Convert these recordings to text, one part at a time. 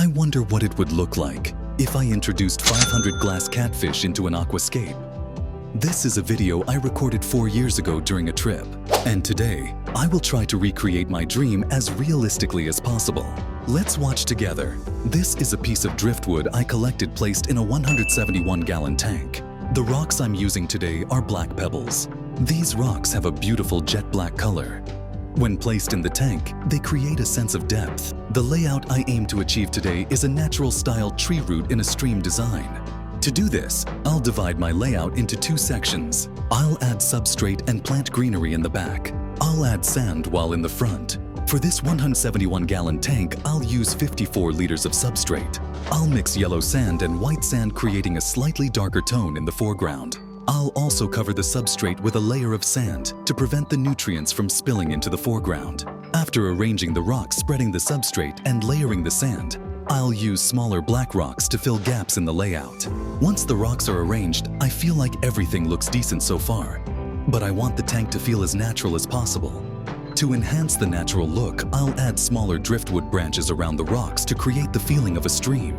wonder what it would look like if I introduced 500 glass catfish into an aquascape. This is a video I recorded 4 years ago during a trip, and today I will try to recreate my dream as realistically as possible. Let's watch together. This is a piece of driftwood I collected placed in a 171-gallon tank. The rocks I'm using today are black pebbles. These rocks have a beautiful jet black color. When placed in the tank, they create a sense of depth. The layout I aim to achieve today is a natural-style tree root in a stream design. To do this, I'll divide my layout into 2 sections. I'll add substrate and plant greenery in the back. I'll add sand while in the front. For this 171-gallon tank, I'll use 54 liters of substrate. I'll mix yellow sand and white sand, creating a slightly darker tone in the foreground. I'll also cover the substrate with a layer of sand to prevent the nutrients from spilling into the foreground. After arranging the rocks, spreading the substrate, and layering the sand, I'll use smaller black rocks to fill gaps in the layout. Once the rocks are arranged, I feel like everything looks decent so far, but I want the tank to feel as natural as possible. To enhance the natural look, I'll add smaller driftwood branches around the rocks to create the feeling of a stream.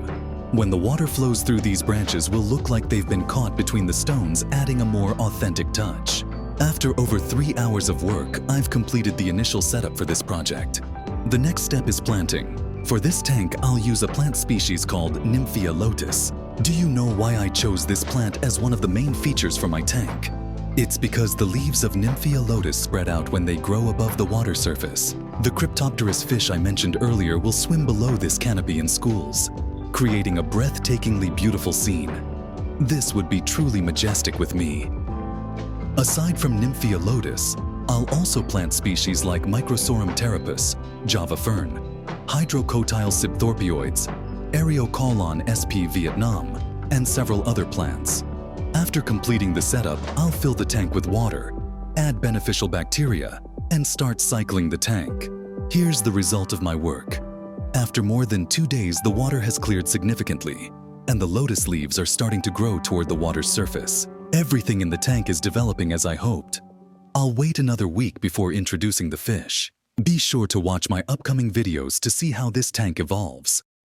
When the water flows through, these branches will look like they've been caught between the stones, adding a more authentic touch. After over 3 hours of work, I've completed the initial setup for this project. The next step is planting. For this tank, I'll use a plant species called Nymphea lotus. Do you know why I chose this plant as one of the main features for my tank? It's because the leaves of Nymphea lotus spread out when they grow above the water surface. The cryptopterous fish I mentioned earlier will swim below this canopy in schools, creating a breathtakingly beautiful scene. This would be truly majestic with me. Aside from Nymphea lotus, I'll also plant species like Microsorum terapus, Java fern, Hydrocotyle Cypthorpioids, Areocolon sp Vietnam, and several other plants. After completing the setup, I'll fill the tank with water, add beneficial bacteria, and start cycling the tank. Here's the result of my work. After more than 2 days, the water has cleared significantly, and the lotus leaves are starting to grow toward the water's surface. Everything in the tank is developing as I hoped. I'll wait another week before introducing the fish. Be sure to watch my upcoming videos to see how this tank evolves.